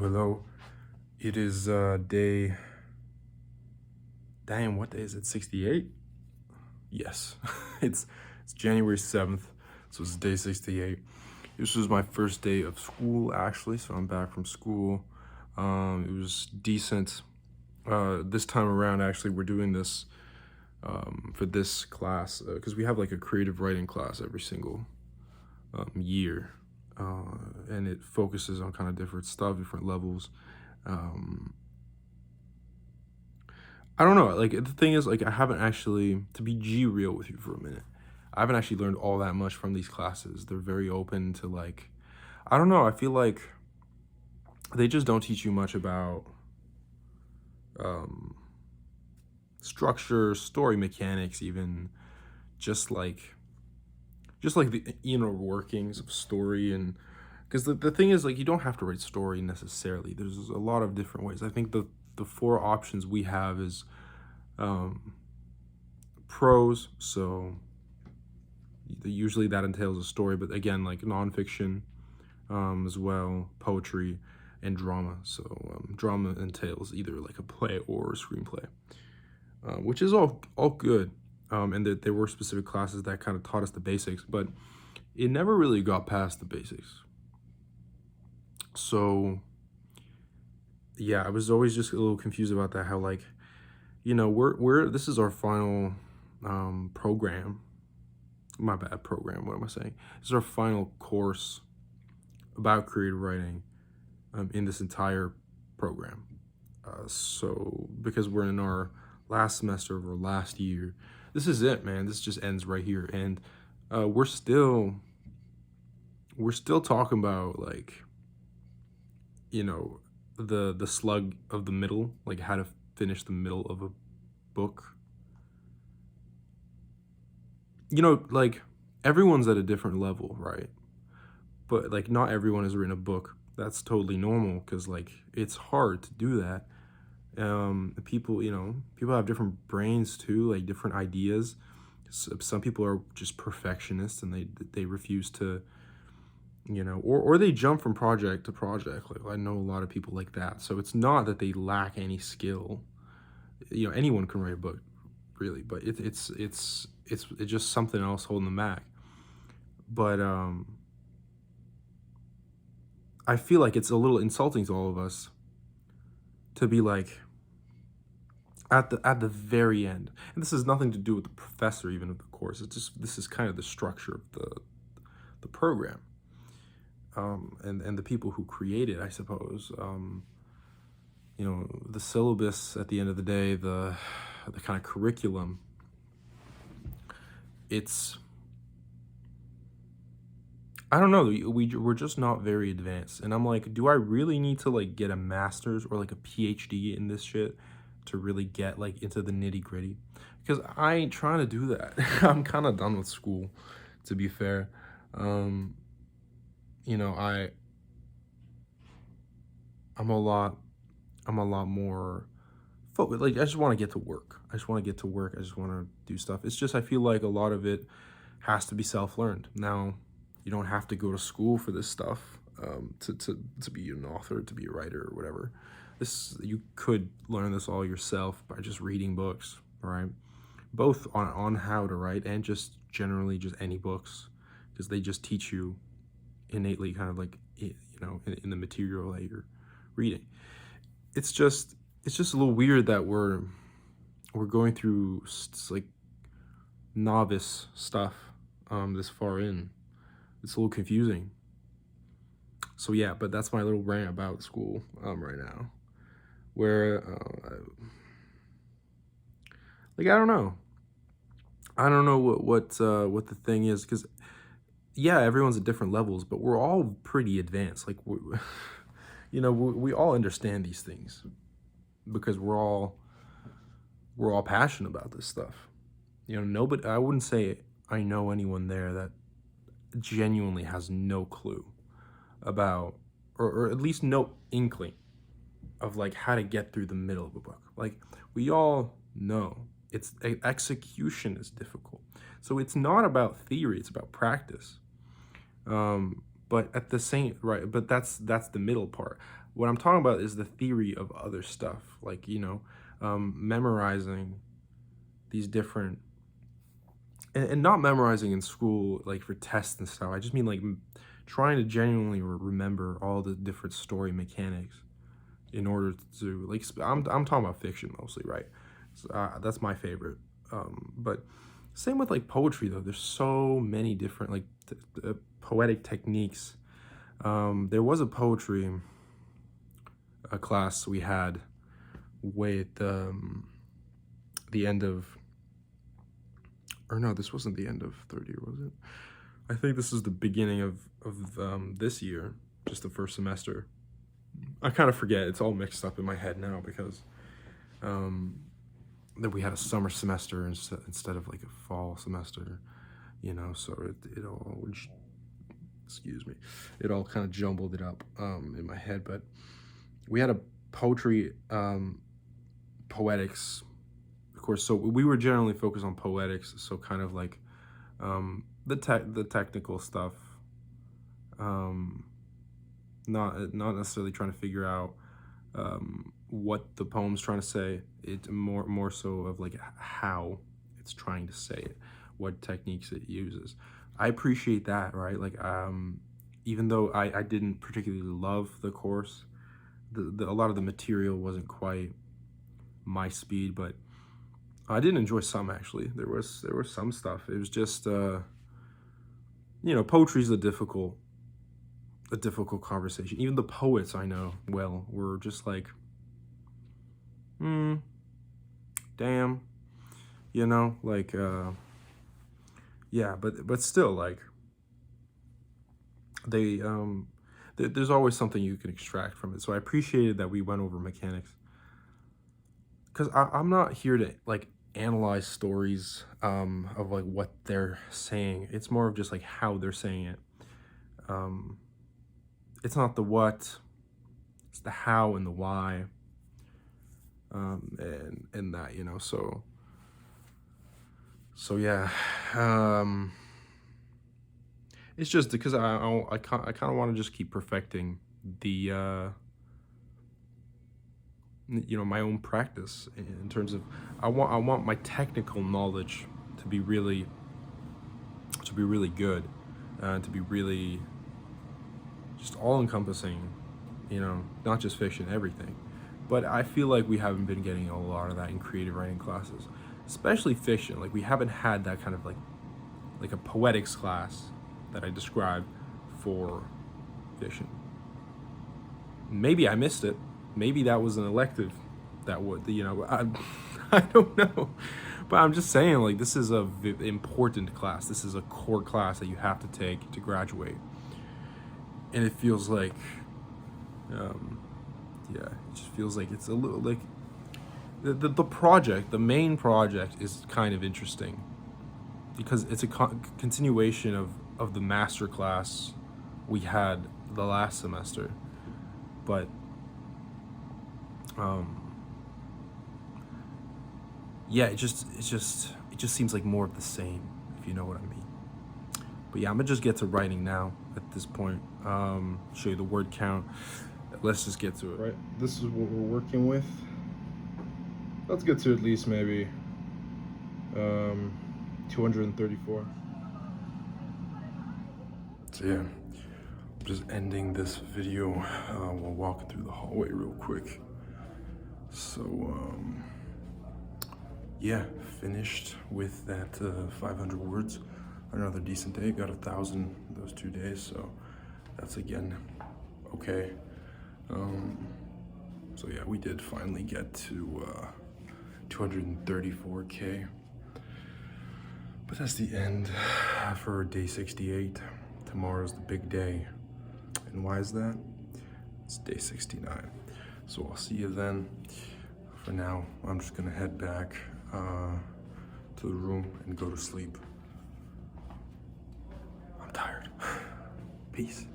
Hello. It is day. Damn, what day is it? 68? Yes. it's January 7th, so it's day 68. This was my first day of school actually, so I'm back from school. It was decent. This time around actually we're doing this for this class because we have like a creative writing class every single year. And it focuses on kind of different stuff, different levels. Um, I don't know. Like the thing is, like I haven't actually, to be G real with you for a minute, I haven't actually learned all that much from these classes. They're very open to like, I don't know. I feel like they just don't teach you much about um, structure, story mechanics, even just like, just like the inner workings of story. And because the thing is, like, you don't have to write story necessarily. There's a lot of different ways. I think the four options we have is um, prose. So usually that entails a story, but again, like nonfiction as well, poetry, and drama. So drama entails either like a play or a screenplay, which is all good. And there were specific classes that kind of taught us the basics, but it never really got past the basics. So yeah, I was always just a little confused about that. How like, we're this is our final program. My bad, program. What am I saying? This is our final course about creative writing in this entire program. So because we're in our last semester of our last year, this is it, man. This just ends right here, and we're still talking about like the slug of the middle, like how to finish the middle of a book. Like everyone's at a different level, right? But like not everyone has written a book. That's totally normal because like it's hard to do that. People have different brains too, like different ideas. Some people are just perfectionists and they refuse to, or they jump from project to project. Like I know a lot of people like that. So it's not that they lack any skill. Anyone can write a book, really, but it's just something else holding them back. But I feel like it's a little insulting to all of us to be like at the very end. And this has nothing to do with the professor even of the course. It's just this is kind of the structure of the program. And the people who create it, I suppose. The syllabus at the end of the day, the kind of curriculum, it's, I don't know, we're just not very advanced. And I'm like, do I really need to like get a master's or like a PhD in this shit to really get like into the nitty gritty? Because I ain't trying to do that. I'm kind of done with school, to be fair. Um, you know, I I'm a lot I'm a lot more focused. Like I just want to get to work. I just want to get to work. I just want to do stuff. It's just I feel like a lot of it has to be self-learned. Now, you don't have to go to school for this stuff to be an author, to be a writer or whatever. This you could learn this all yourself by just reading books, right? Both on how to write and just generally just any books, because they just teach you innately kind of like in the material that you're reading. It's just it's just a little weird that we're going through like novice stuff this far in. It's a little confusing. So yeah, but that's my little rant about school right now, where like I don't know what the thing is, because yeah, everyone's at different levels, but we're all pretty advanced. Like we all understand these things because we're all passionate about this stuff. Nobody, I wouldn't say I know anyone there that genuinely has no clue about, or at least no inkling of like how to get through the middle of a book. Like we all know execution is difficult. So it's not about theory, it's about practice. But at the same, right, but that's the middle part. What I'm talking about is the theory of other stuff, like, memorizing these different, and not memorizing in school, like for tests and stuff. I just mean like trying to genuinely remember all the different story mechanics in order to, like, I'm talking about fiction mostly, right? So, that's my favorite. But same with like poetry though. There's so many different like poetic techniques. There was a poetry class we had way at the end of, or no, this wasn't the end of third year, was it? I think this is the beginning of this year, just the first semester. I kind of forget. It's all mixed up in my head now because that we had a summer semester instead of like a fall semester, so it all, excuse me, it all kind of jumbled it up in my head. But we had a poetry poetics, of course, so we were generally focused on poetics, so kind of like the technical stuff, not necessarily trying to figure out what the poem's trying to say. It's more so of like how it's trying to say it, what techniques it uses. I appreciate that, right? Like even though I didn't particularly love the course, a lot of the material wasn't quite my speed, but I did enjoy some. Actually, there was some stuff. It was just poetry's a difficult conversation. Even the poets I know well were just like, damn, like yeah, but still, like, they there's always something you can extract from it. So I appreciated that we went over mechanics, because I'm not here to like analyze stories of like what they're saying. It's more of just like how they're saying it. It's not the what, it's the how and the why, and that, so yeah. It's just because I kind of want to just keep perfecting the my own practice in terms of, I want my technical knowledge to be really good, to be really just all encompassing, not just fiction, everything. But I feel like we haven't been getting a lot of that in creative writing classes, especially fiction. Like, we haven't had that kind of like a poetics class that I described for fiction. Maybe I missed it. Maybe that was an elective that would, I don't know. But I'm just saying, like, this is a important class. This is a core class that you have to take to graduate. And it feels like, yeah, it just feels like it's a little like the project, the main project is kind of interesting because it's a continuation of the master class we had the last semester. But yeah, it just seems like more of the same, if you know what I mean. But yeah, I'm gonna just get to writing now at this point. Show you the word count. Let's just get to it. Right, this is what we're working with. Let's get to at least maybe 234. So yeah, I'm just ending this video while walking through the hallway real quick. So yeah, finished with that 500 words. Another decent day. Got 1,000 those 2 days, so that's again okay. So yeah, we did finally get to 234K. But that's the end for day 68. Tomorrow's the big day. And why is that? It's day 69. So I'll see you then. For now, I'm just gonna head back to the room and go to sleep. I'm tired. Peace.